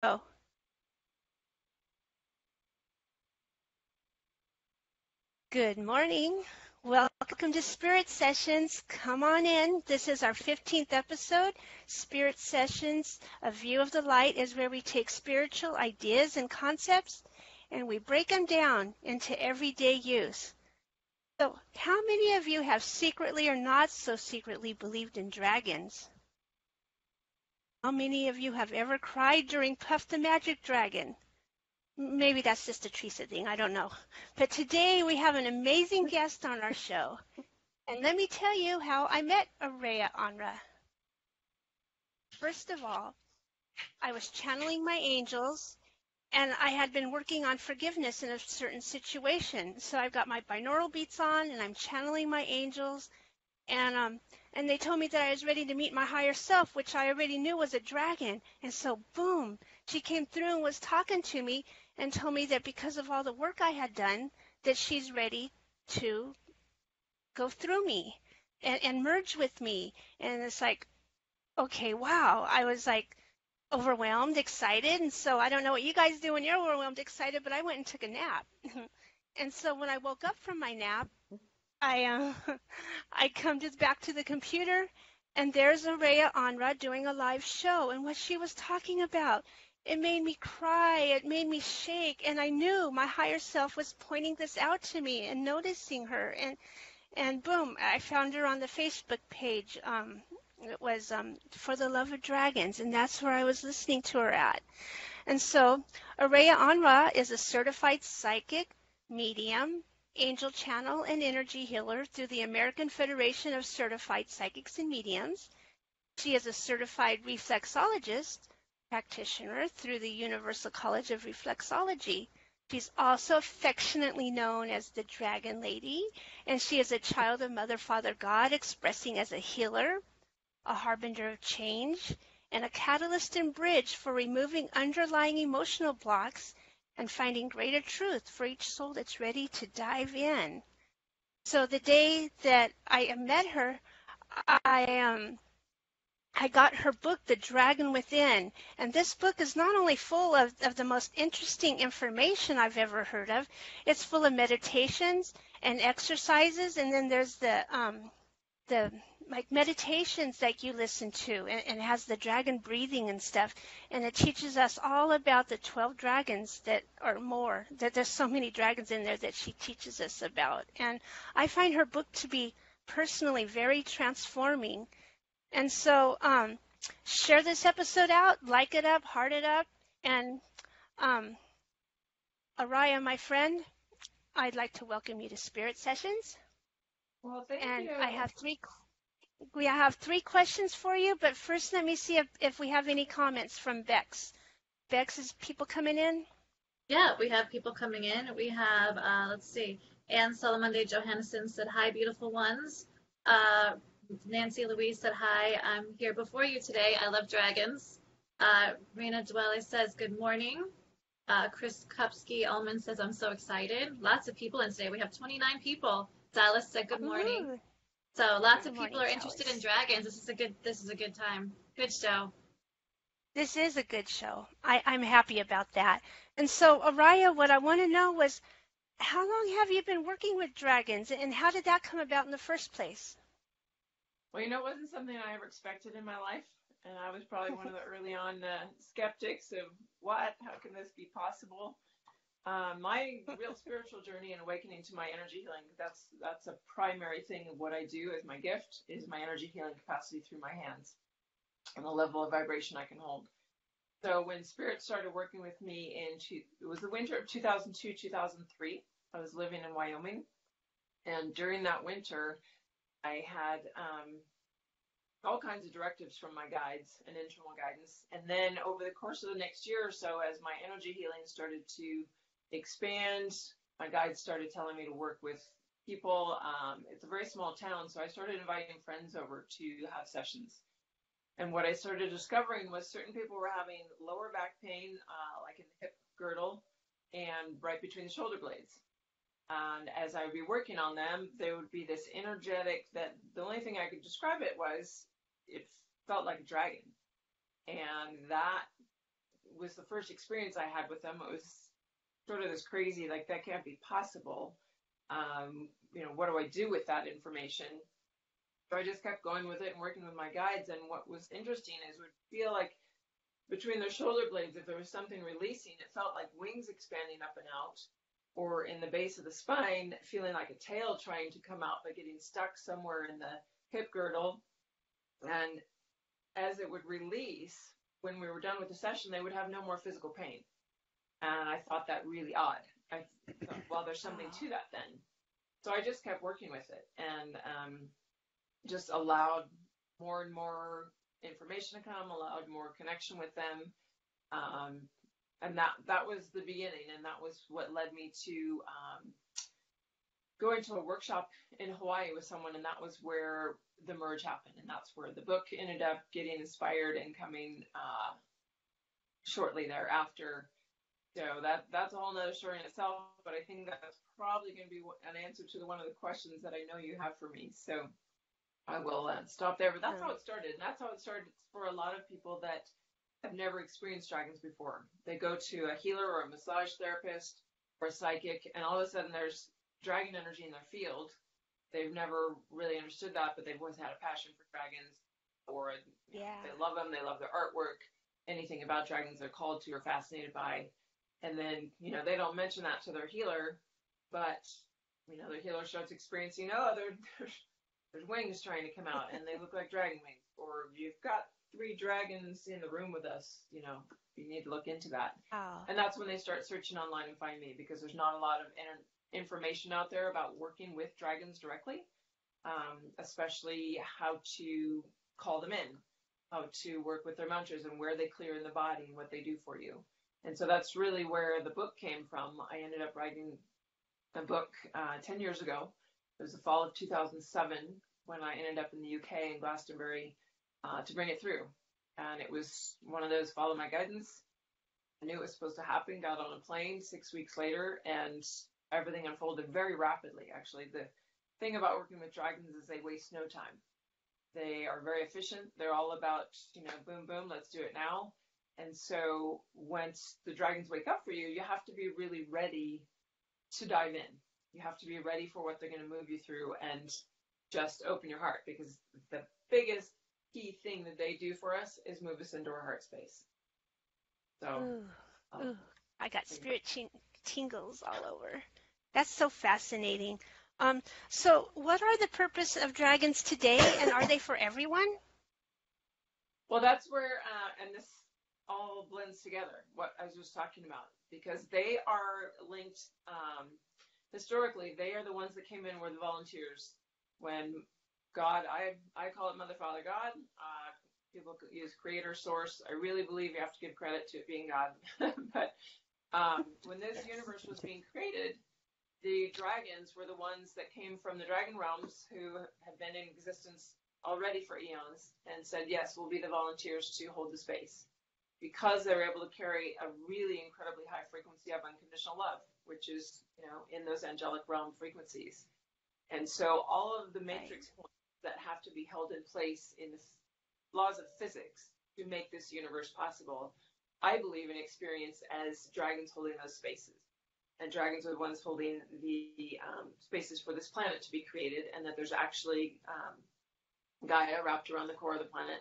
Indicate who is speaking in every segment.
Speaker 1: Oh, good morning. Welcome to Spirit Sessions. Come on in. This is our 15th episode. Spirit Sessions, a view of the light, is where we take spiritual ideas and concepts and we break them down into everyday use. So, how many of you have secretly or not so secretly believed in dragons? How many of you have ever cried during Puff the Magic Dragon? Maybe that's just a Teresa thing. I don't know. But today we have an amazing guest on our show. And let me tell you how I met Araya AnRa. First of all, I was channeling my angels and I had been working on forgiveness in a certain situation. So I've got my binaural beats on and I'm channeling my angels and they told me that I was ready to meet my higher self, which I already knew was a dragon. And so boom, she came through and was talking to me and told me that because of all the work I had done, that she's ready to go through me and merge with me. And it's like, okay, wow. I was like overwhelmed, excited. And so I don't know what you guys do when you're overwhelmed, excited, but I went and took a nap. And so when I woke up from my nap, I come just back to the computer, and there's Araya AnRa doing a live show, and what she was talking about, it made me cry, it made me shake, and I knew my higher self was pointing this out to me and noticing her, and boom, I found her on the Facebook page. It was For the Love of Dragons, and that's where I was listening to her at. And so, Araya AnRa is a certified psychic, medium, angel channel, and energy healer through the American Federation of Certified Psychics and Mediums. She is a certified reflexologist practitioner through the Universal College of Reflexology. She's also affectionately known as the Dragon Lady, and she is a child of Mother, Father, God, expressing as a healer, a harbinger of change, and a catalyst and bridge for removing underlying emotional blocks and finding greater truth for each soul that's ready to dive in. So the day that I met her, I I got her book, The Dragon Within. And this book is not only full of the most interesting information I've ever heard of, it's full of meditations and exercises. And then there's the like meditations that you listen to and has the dragon breathing and stuff, and it teaches us all about the 12 dragons that are more, that there's so many dragons in there that she teaches us about. And I find her book to be personally very transforming. And so share this episode out, like it up, heart it up. And um, Araya, my friend, I'd like to welcome you to Spirit Sessions.
Speaker 2: Well, thank
Speaker 1: And
Speaker 2: you.
Speaker 1: we have three questions for you, but first let me see if we have any comments from Bex. Bex, is people coming in?
Speaker 3: Yeah, we have people coming in. We have, let's see, Anne Salamonde Johannesson said, hi, beautiful ones. Uh, Nancy Louise said, hi, I'm here before you today. I love dragons. Rena Dwelle says, good morning. Chris Kupski-Ullman says, I'm so excited. Lots of people in today. We have 29 people. Dallas said, good morning.
Speaker 1: Ooh,
Speaker 3: So lots
Speaker 1: good
Speaker 3: of people
Speaker 1: morning,
Speaker 3: are interested in
Speaker 1: Dallas.
Speaker 3: dragons. This is a good time. Good show.
Speaker 1: This is a good show. I'm happy about that. And so, Araya, what I want to know was, how long have you been working with dragons, and how did that come about in the first place?
Speaker 2: Well, it wasn't something I ever expected in my life, and I was probably one of the early on skeptics of what, how can this be possible? My real spiritual journey and awakening to my energy healing, that's a primary thing of what I do as my gift, is my energy healing capacity through my hands and the level of vibration I can hold. So when Spirit started working with me it was the winter of 2002, 2003, I was living in Wyoming, and during that winter, I had all kinds of directives from my guides and internal guidance. And then over the course of the next year or so, as my energy healing started to expand, my guides started telling me to work with people. It's a very small town, so I started inviting friends over to have sessions. And what I started discovering was certain people were having lower back pain, like in the hip girdle and right between the shoulder blades. And as I would be working on them, there would be this energetic that the only thing I could describe it was it felt like a dragon. And that was the first experience I had with them. It was sort of this crazy, like, that can't be possible. What do I do with that information? So I just kept going with it and working with my guides. And what was interesting is it would feel like between their shoulder blades, if there was something releasing, it felt like wings expanding up and out, or in the base of the spine, feeling like a tail trying to come out, but getting stuck somewhere in the hip girdle. And as it would release, when we were done with the session, they would have no more physical pain. And I thought that really odd. I thought, well, there's something to that then. So I just kept working with it and just allowed more and more information to come, allowed more connection with them. And that was the beginning. And that was what led me to going to a workshop in Hawaii with someone. And that was where the merge happened. And that's where the book ended up getting inspired and coming shortly thereafter. So that's a whole nother story in itself, but I think that's probably going to be an answer to one of the questions that I know you have for me. So I will stop there, but that's how it started. And that's how it started for a lot of people that have never experienced dragons before. They go to a healer or a massage therapist or a psychic, and all of a sudden there's dragon energy in their field. They've never really understood that, but they've always had a passion for dragons, or they love them, they love their artwork, anything about dragons they're called to or fascinated by. And then, they don't mention that to their healer, but, their healer starts experiencing, there's wings trying to come out and they look like dragon wings. Or you've got 3 dragons in the room with us, you need to look into that.
Speaker 1: Oh.
Speaker 2: And that's when they start searching online and find me, because there's not a lot of information out there about working with dragons directly, especially how to call them in, how to work with their mantras and where they clear in the body and what they do for you. And so that's really where the book came from. I ended up writing a book 10 years ago. It was the fall of 2007 when I ended up in the UK in Glastonbury to bring it through. And it was one of those follow my guidance. I knew it was supposed to happen, got on a plane 6 weeks later, and everything unfolded very rapidly. Actually, the thing about working with dragons is they waste no time. They are very efficient. They're all about, boom, boom, let's do it now. And so once the dragons wake up for you, you have to be really ready to dive in. You have to be ready for what they're going to move you through, and just open your heart, because the biggest key thing that they do for us is move us into our heart space. So,
Speaker 1: I got spirit tingles all over. That's so fascinating. So what are the purpose of dragons today, and are they for everyone?
Speaker 2: Well, that's where, and this all blends together, what I was just talking about, because they are linked, historically, they are the ones that came in, were the volunteers. When God, I call it Mother, Father, God, people use creator, source. I really believe you have to give credit to it being God. But when this universe was being created, the dragons were the ones that came from the dragon realms, who had been in existence already for eons, and said, yes, we'll be the volunteers to hold the space, because they were able to carry a really incredibly high frequency of unconditional love, which is, in those angelic realm frequencies. And so all of the matrix points that have to be held in place in the laws of physics to make this universe possible, I believe and experience as dragons holding those spaces. And dragons are the ones holding the spaces for this planet to be created, and that there's actually Gaia wrapped around the core of the planet,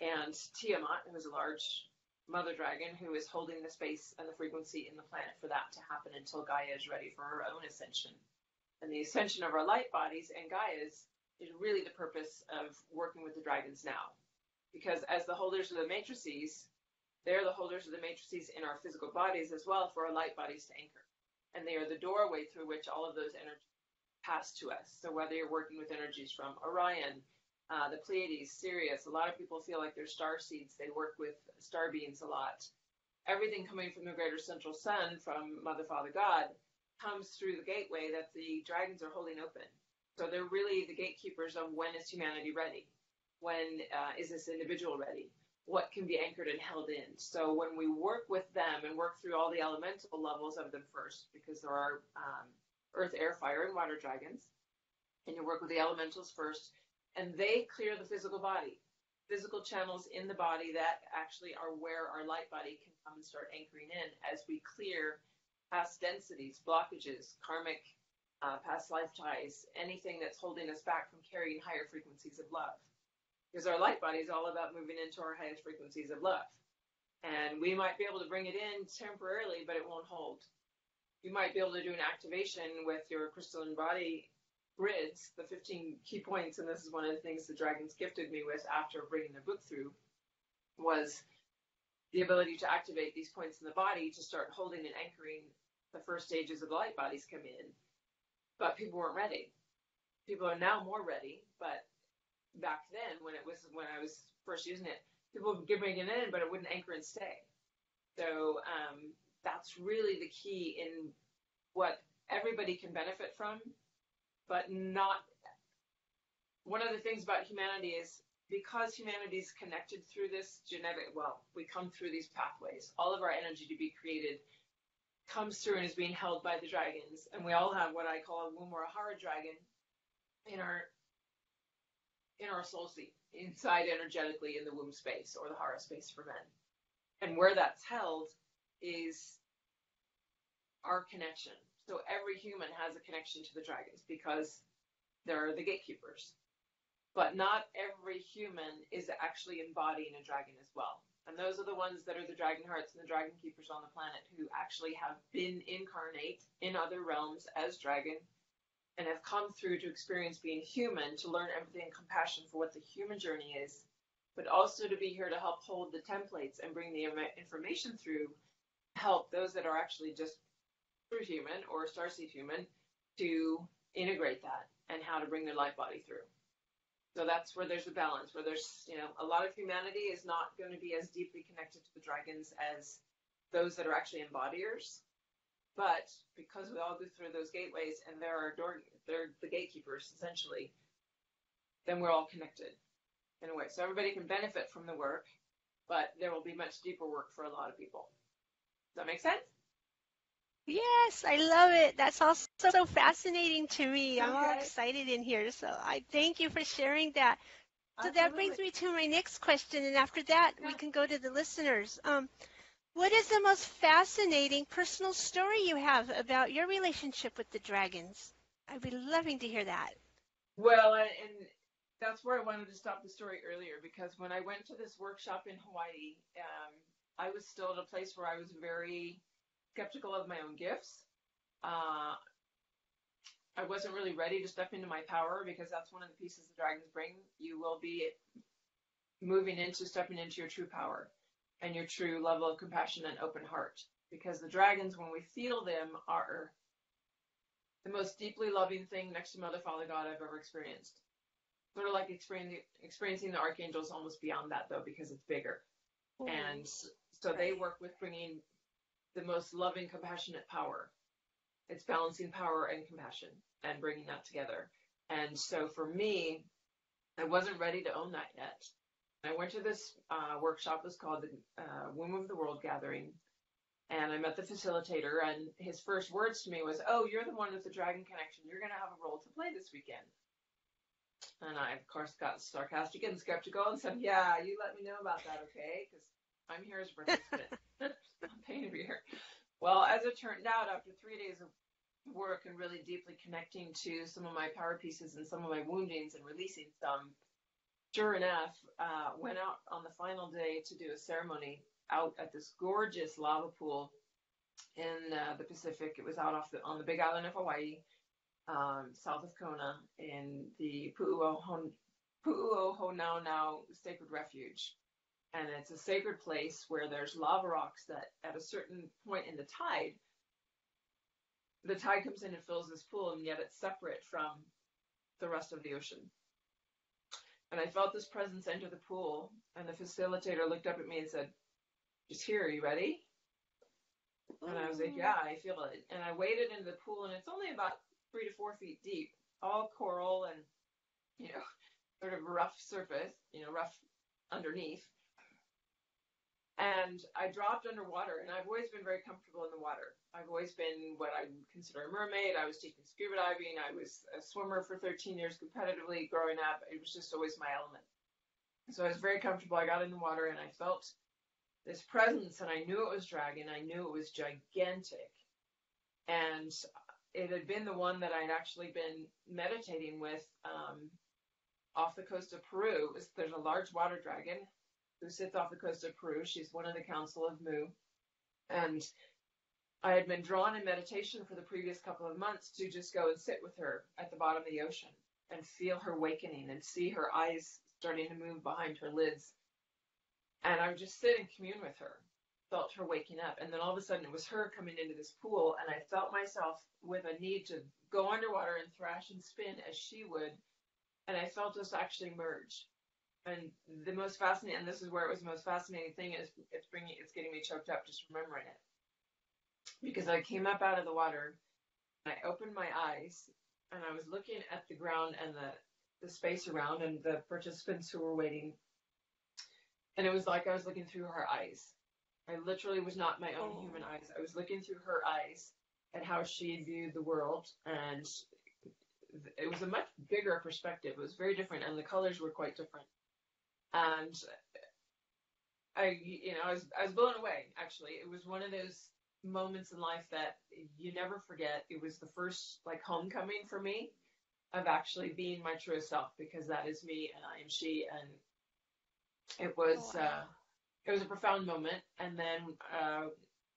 Speaker 2: and Tiamat, who is a large mother dragon, who is holding the space and the frequency in the planet for that to happen until Gaia is ready for her own ascension. And the ascension of our light bodies and Gaia's is really the purpose of working with the dragons now. Because as the holders of the matrices, they're the holders of the matrices in our physical bodies as well, for our light bodies to anchor. And they are the doorway through which all of those energies pass to us. So whether you're working with energies from Orion, the Pleiades, Sirius, a lot of people feel like they're star seeds. They work with star beings a lot. Everything coming from the greater central sun, from Mother, Father, God, comes through the gateway that the dragons are holding open. So they're really the gatekeepers of when is humanity ready? When is this individual ready? What can be anchored and held in? So when we work with them and work through all the elemental levels of them first, because there are earth, air, fire, and water dragons, and you work with the elementals first, and they clear the physical body, physical channels in the body that actually are where our light body can come and start anchoring in as we clear past densities, blockages, karmic, past life ties, anything that's holding us back from carrying higher frequencies of love. Because our light body is all about moving into our highest frequencies of love. And we might be able to bring it in temporarily, but it won't hold. You might be able to do an activation with your crystalline body grids, the 15 key points, and this is one of the things the dragons gifted me with after bringing the book through, was the ability to activate these points in the body to start holding and anchoring the first stages of the light bodies come in. But people weren't ready. People are now more ready, but back then when I was first using it, people would bring it in, but it wouldn't anchor and stay. So that's really the key in what everybody can benefit from, but not. One of the things about humanity is because humanity is connected through this we come through these pathways. All of our energy to be created comes through and is being held by the dragons. And we all have what I call a womb or a Hara dragon in our soul seat, inside energetically in the womb space or the Hara space for men. And where that's held is our connection. So every human has a connection to the dragons because they're the gatekeepers. But not every human is actually embodying a dragon as well. And those are the ones that are the dragon hearts and the dragon keepers on the planet who actually have been incarnate in other realms as dragon and have come through to experience being human, to learn empathy and compassion for what the human journey is, but also to be here to help hold the templates and bring the information through, help those that are actually just true human or starseed human to integrate that and how to bring their light body through. So that's where there's a balance, where there's, a lot of humanity is not going to be as deeply connected to the dragons as those that are actually embodiers. But because we all go through those gateways and they're the gatekeepers, essentially, then we're all connected in a way. So everybody can benefit from the work, but there will be much deeper work for a lot of people. Does that make sense?
Speaker 1: Yes, I love it. That's also so fascinating to me. I'm all
Speaker 2: Okay.
Speaker 1: excited in here. So I thank you for sharing that. So that
Speaker 2: Absolutely.
Speaker 1: brings me to my next question. And after that, we can go to the listeners. What is the most fascinating personal story you have about your relationship with the dragons? I'd be loving to hear that.
Speaker 2: Well, and that's where I wanted to stop the story earlier, because when I went to this workshop in Hawaii, I was still at a place where I was very skeptical of my own gifts. I wasn't really ready to step into my power, because that's one of the pieces the dragons bring. You will be stepping into your true power and your true level of compassion and open heart. Because the dragons, when we feel them, are the most deeply loving thing next to Mother, Father, God I've ever experienced. Sort of like experiencing the archangels, almost beyond that, though, because it's bigger.
Speaker 1: Ooh.
Speaker 2: And so they work with bringing the most loving, compassionate power. It's balancing power and compassion and bringing that together. And so for me, I wasn't ready to own that yet. I went to this workshop. It was called the Womb of the World Gathering. And I met the facilitator, and his first words to me was, "Oh, you're the one with the dragon connection. You're going to have a role to play this weekend." And I, of course, got sarcastic and skeptical and said, "Yeah, you let me know about that, okay? Because I'm here as a participant. I'm paying to be here." Well, as it turned out, after 3 days of work and really deeply connecting to some of my power pieces and some of my woundings and releasing some, sure enough, went out on the final day to do a ceremony out at this gorgeous lava pool in the Pacific. It was out on the big island of Hawaii, south of Kona, in the Pu'uohonau Sacred Refuge. And it's a sacred place where there's lava rocks that at a certain point in the tide comes in and fills this pool, and yet it's separate from the rest of the ocean. And I felt this presence enter the pool, and the facilitator looked up at me and said, "Just here, are you ready?" And I was like, "Yeah, I feel it." And I waded into the pool, and it's only about 3 to 4 feet deep, all coral and, sort of rough surface, rough underneath. And I dropped underwater, and I've always been very comfortable in the water. I've always been what I would consider a mermaid. I was teaching scuba diving. I was a swimmer for 13 years competitively growing up. It was just always my element. So I was very comfortable. I got in the water, and I felt this presence, and I knew it was dragon. I knew it was gigantic, and it had been the one that I'd actually been meditating with off the coast of Peru. There's a large water dragon who sits off the coast of Peru. She's one of the Council of Mu, and I had been drawn in meditation for the previous couple of months to just go and sit with her at the bottom of the ocean and feel her awakening and see her eyes starting to move behind her lids. And I would just sit and commune with her, felt her waking up. And then all of a sudden it was her coming into this pool, and I felt myself with a need to go underwater and thrash and spin as she would. And I felt us actually merge. And the most fascinating, and this is where it was the most fascinating thing, is it's getting me choked up just remembering it. Because I came up out of the water, and I opened my eyes, and I was looking at the ground and the space around and the participants who were waiting. And it was like I was looking through her eyes. I literally was not my own human eyes. I was looking through her eyes at how she viewed the world, and it was a much bigger perspective. It was very different, and the colors were quite different. And I was blown away. Actually, it was one of those moments in life that you never forget. It was the first homecoming for me of actually being my truest self, because that is me and I am she, and it was a profound moment. And then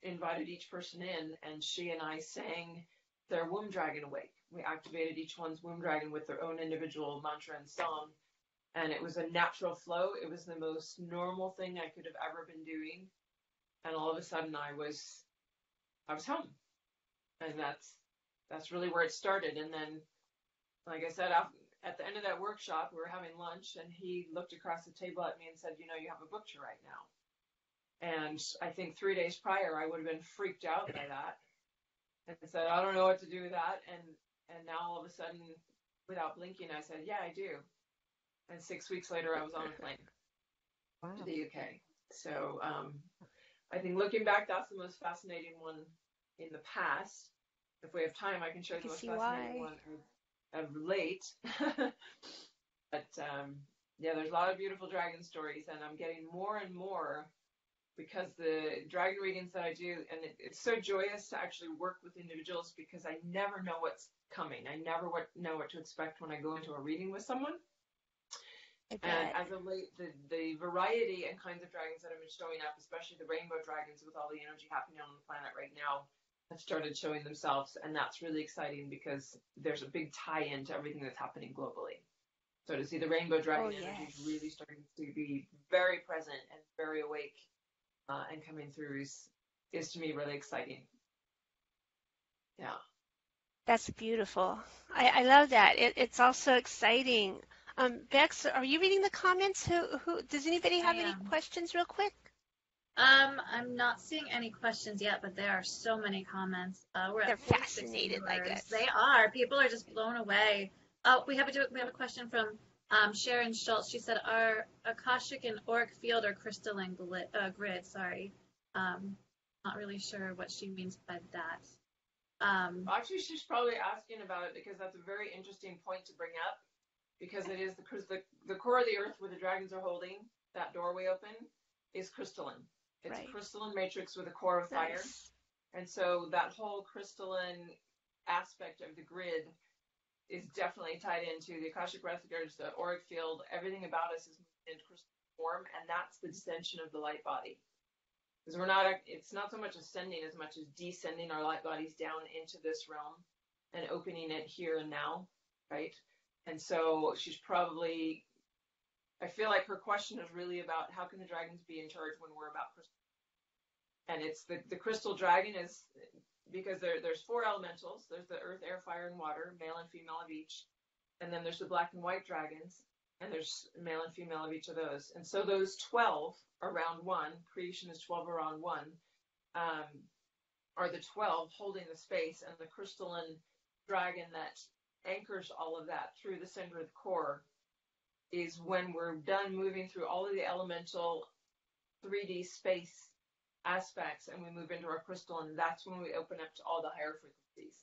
Speaker 2: invited each person in, and she and I sang their womb dragon awake. We activated each one's womb dragon with their own individual mantra and song, and it was a natural flow. It was the most normal thing I could have ever been doing, and all of a sudden I was home, and that's really where it started. And then, like I said, at the end of that workshop, we were having lunch, and he looked across the table at me and said, you have a book to write now. And I think 3 days prior, I would have been freaked out by that and said, I don't know what to do with that. And now all of a sudden, without blinking, I said, yeah, I do. And 6 weeks later, I was on a plane to the UK. So I think looking back, that's the most fascinating one in the past. If we have time, I can show you the most fascinating one of late. But yeah, there's a lot of beautiful dragon stories, and I'm getting more and more, because the dragon readings that I do, and it's so joyous to actually work with individuals, because I never know what's coming. I never know what to expect when I go into a reading with someone. And as of late, the variety and kinds of dragons that have been showing up, especially the rainbow dragons with all the energy happening on the planet right now, have started showing themselves. And that's really exciting, because there's a big tie-in to everything that's happening globally. So to see the rainbow dragon energy really starting to be very present and very awake and coming through is to me really exciting. Yeah.
Speaker 1: That's beautiful. I love that. It's also exciting. Bex, are you reading the comments? Who does anybody have any questions real quick?
Speaker 3: I'm not seeing any questions yet, but there are so many comments.
Speaker 1: They're fascinated, I guess.
Speaker 3: They are. People are just blown away. We have a question from Sharon Schultz. She said, "Are Akashic and auric field or crystalline grid?" Sorry, not really sure what she means by that.
Speaker 2: Actually, she's probably asking about it because that's a very interesting point to bring up, because it is the core of the earth where the dragons are holding that doorway open is crystalline. It's a crystalline matrix with a core of fire. And so that whole crystalline aspect of the grid is definitely tied into the Akashic records, the auric field. Everything about us is in crystal form, and that's the descension of the light body. Because it's not so much ascending as much as descending our light bodies down into this realm and opening it here and now, right? And so she's probably, I feel like her question is really about how can the dragons be in charge when we're about crystal. And it's the crystal dragon is, because there's 4 elementals. There's the earth, air, fire, and water, male and female of each. And then there's the black and white dragons, and there's male and female of each of those. And so those 12 around 1, creation is 12 around 1, are the 12 holding the space, and the crystalline dragon that anchors all of that through the center of the core is when we're done moving through all of the elemental 3D space aspects and we move into our crystal, and that's when we open up to all the higher frequencies.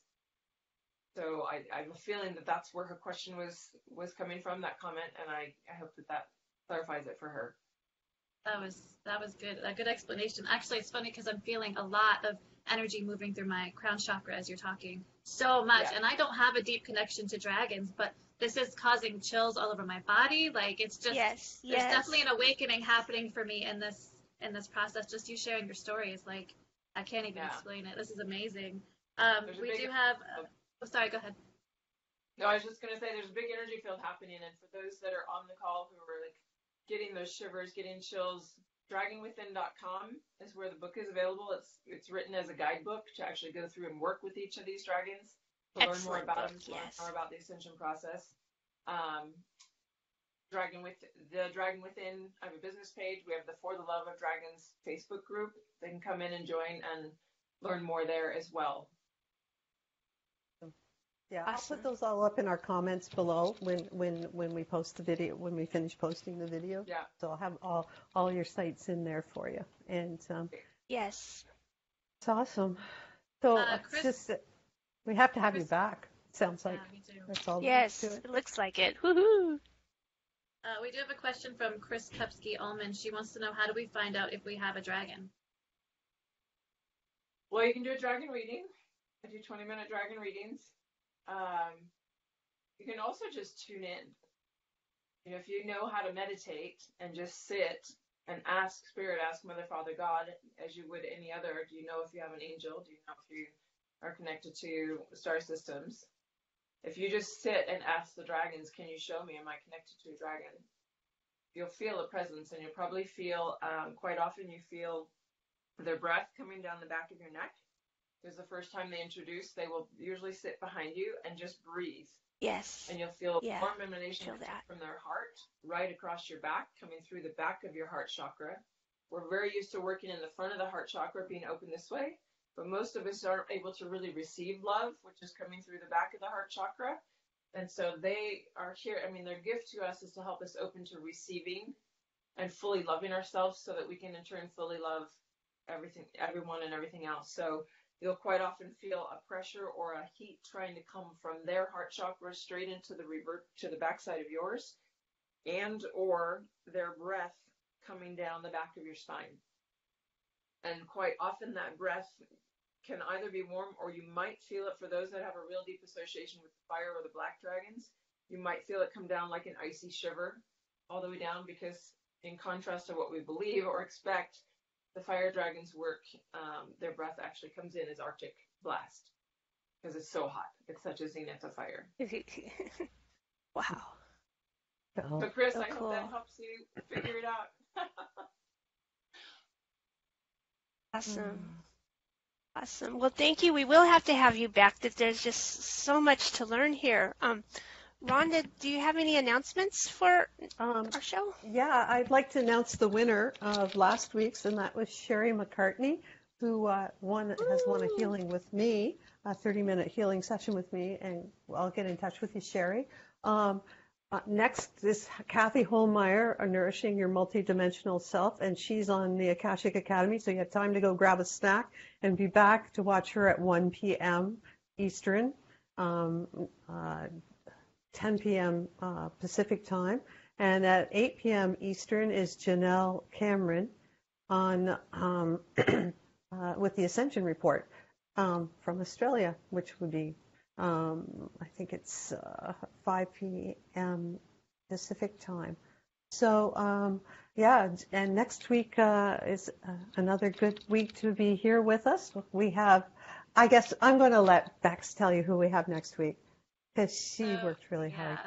Speaker 2: So I have a feeling that that's where her question was coming from, that comment, and I hope that clarifies it for her.
Speaker 3: That was good. A good explanation. Actually, it's funny because I'm feeling a lot of energy moving through my crown chakra as you're talking. So much.
Speaker 2: Yeah,
Speaker 3: And I don't have a deep connection to dragons, but this is causing chills all over my body. Like it's just
Speaker 1: Yes,
Speaker 3: there's definitely
Speaker 1: yes.
Speaker 3: an awakening happening for me in this process. Just you sharing your story is like I can't even
Speaker 2: yeah.
Speaker 3: explain it. This is amazing.
Speaker 2: There's a
Speaker 3: We
Speaker 2: big.
Speaker 3: do have oh sorry, go ahead.
Speaker 2: No, I was just gonna say there's a big energy field happening, and for those that are on the call who are like getting those shivers, getting chills, dragonwithin.com is where the book is available. It's written as a guidebook to actually go through and work with each of these dragons to learn more
Speaker 1: Excellent
Speaker 2: about
Speaker 1: book,
Speaker 2: them, to learn more
Speaker 1: yes.
Speaker 2: about the ascension process. Um, Dragon Within. I have a business page. We have the For the Love of Dragons Facebook group. They can come in and join and learn more there as well.
Speaker 4: Yeah, I'll put
Speaker 1: Awesome.
Speaker 4: those all up in our comments below when we post the video, when we finish posting the video.
Speaker 2: Yeah.
Speaker 4: So I'll have all your sites in there for you. And
Speaker 1: Yes.
Speaker 4: it's awesome. So it's
Speaker 3: Chris,
Speaker 4: just that we have to have you
Speaker 3: Chris,
Speaker 4: back. Sounds like
Speaker 3: yeah, me too.
Speaker 4: that's all there is to
Speaker 1: Yes,
Speaker 4: it.
Speaker 1: it looks like it. Woohoo!
Speaker 3: We do have a question from Chris Pepsky Ullman. She wants to know how do we find out if we have a dragon?
Speaker 2: Well, you can do a dragon reading. I do 20-minute dragon readings. You can also just tune in. You know, if you know how to meditate and just sit and ask Spirit, ask Mother, Father, God, as you would any other. Do you know if you have an angel? Do you know if you are connected to star systems? If you just sit and ask the dragons, can you show me, am I connected to a dragon? You'll feel a presence, and you'll probably feel, quite often you feel their breath coming down the back of your neck. Because the first time they introduce, they will usually sit behind you and just breathe.
Speaker 1: Yes.
Speaker 2: And you'll feel
Speaker 1: Yeah,
Speaker 2: warm emanation
Speaker 1: feel that.
Speaker 2: from their heart right across your back, coming through the back of your heart chakra. We're very used to working in the front of the heart chakra, being open this way, but most of us aren't able to really receive love, which is coming through the back of the heart chakra. And so they are here. I mean, their gift to us is to help us open to receiving and fully loving ourselves so that we can in turn fully love everything, everyone and everything else. So you'll quite often feel a pressure or a heat trying to come from their heart chakra straight into the revert to the backside of yours, and or their breath coming down the back of your spine. And quite often that breath can either be warm, or you might feel it for those that have a real deep association with the fire or the black dragons. You might feel it come down like an icy shiver all the way down, because in contrast to what we believe or expect, the fire dragons work, their breath actually comes in as Arctic blast because it's so hot. It's such a zenith of fire.
Speaker 1: Wow.
Speaker 2: So Chris,
Speaker 1: So
Speaker 2: I hope
Speaker 1: cool.
Speaker 2: that helps you figure it out.
Speaker 1: Awesome. Awesome. Well, thank you. We will have to have you back. That there's just so much to learn here. Rhonda, do you have any announcements for our show?
Speaker 4: Yeah, I'd like to announce the winner of last week's, and that was Sherry McCartney, who has won a healing with me, a 30-minute healing session with me, and I'll get in touch with you, Sherry. Next is Kathy Holmeyer, Nourishing Your Multidimensional Self, and she's on the Akashic Academy, so you have time to go grab a snack and be back to watch her at 1 p.m. Eastern, 10 p.m. Pacific time. And at 8 p.m. Eastern is Janelle Cameron on with the Ascension Report from Australia, which would be, I think it's 5 p.m. Pacific time. So, yeah, and next week is another good week to be here with us. We have, I guess I'm going to let Bex tell you who we have next week, because she worked really hard.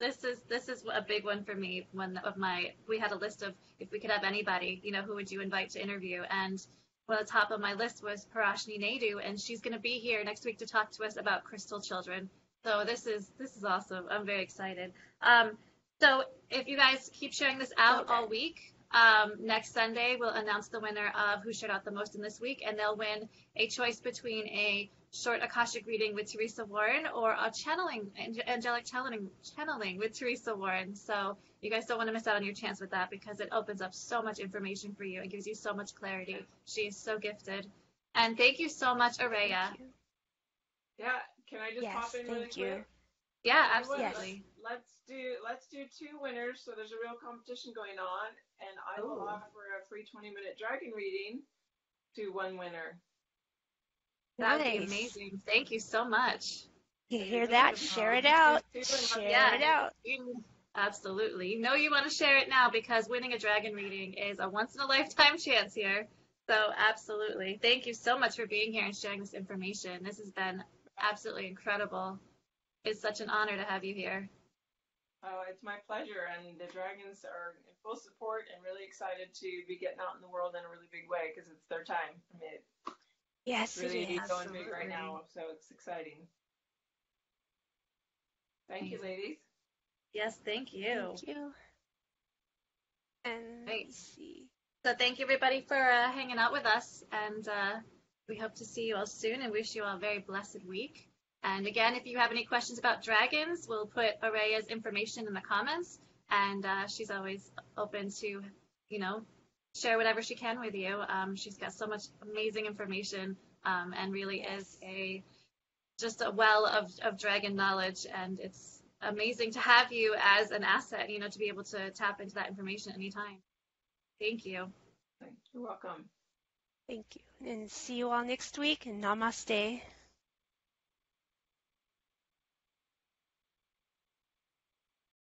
Speaker 3: This is a big one for me. We had a list of if we could have anybody, who would you invite to interview, and one of the top of my list was Parashni Naidu, and she's going to be here next week to talk to us about crystal children. So this is awesome. I'm very excited. So if you guys keep sharing this out all week, next Sunday we'll announce the winner of who shared out the most in this week, and they'll win a choice between a short Akashic reading with Teresa Warren or a angelic channeling with Teresa Warren. So you guys don't want to miss out on your chance with that, because it opens up so much information for you and gives you so much clarity. She is so gifted. And thank you so much, Araya.
Speaker 2: Yeah, can I just pop in really quick?
Speaker 3: Yeah,
Speaker 2: You know what?
Speaker 3: absolutely.
Speaker 2: Let's do two winners. So there's a real competition going on, and I will
Speaker 3: Oh,
Speaker 2: offer a free 20-minute dragon reading to one winner.
Speaker 3: that would be
Speaker 1: Nice.
Speaker 3: amazing. Thank you so much.
Speaker 1: You
Speaker 2: There you
Speaker 1: hear
Speaker 2: go.
Speaker 1: that? Share it
Speaker 2: You choose
Speaker 1: out.
Speaker 2: two and let me
Speaker 1: Share
Speaker 3: Yeah,
Speaker 1: it
Speaker 2: know.
Speaker 1: out.
Speaker 3: absolutely. You know you want to share it now because winning a dragon reading is a once in a lifetime chance here. So, absolutely. Thank you so much for being here and sharing this information. This has been absolutely incredible. It's such an honor to have you here.
Speaker 2: Oh, it's my pleasure, and the dragons are in full support and really excited to be getting out in the world in a really big way because it's their time. I mean, it's
Speaker 1: Yes, it
Speaker 2: really
Speaker 1: is.
Speaker 2: going big right
Speaker 3: Absolutely.
Speaker 2: now, so it's exciting. Thank you, ladies.
Speaker 3: Yes, thank you.
Speaker 1: Thank you. And let
Speaker 3: Great.
Speaker 1: me see.
Speaker 3: So thank you everybody for hanging out with us, and we hope to see you all soon and wish you all a very blessed week. And again, if you have any questions about dragons, we'll put Araya's information in the comments, and she's always open to, share whatever she can with you. She's got so much amazing information, and really is just a well of dragon knowledge, and it's amazing to have you as an asset, to be able to tap into that information anytime. Thank you.
Speaker 2: You're welcome.
Speaker 1: Thank you. And see you all next week. And namaste.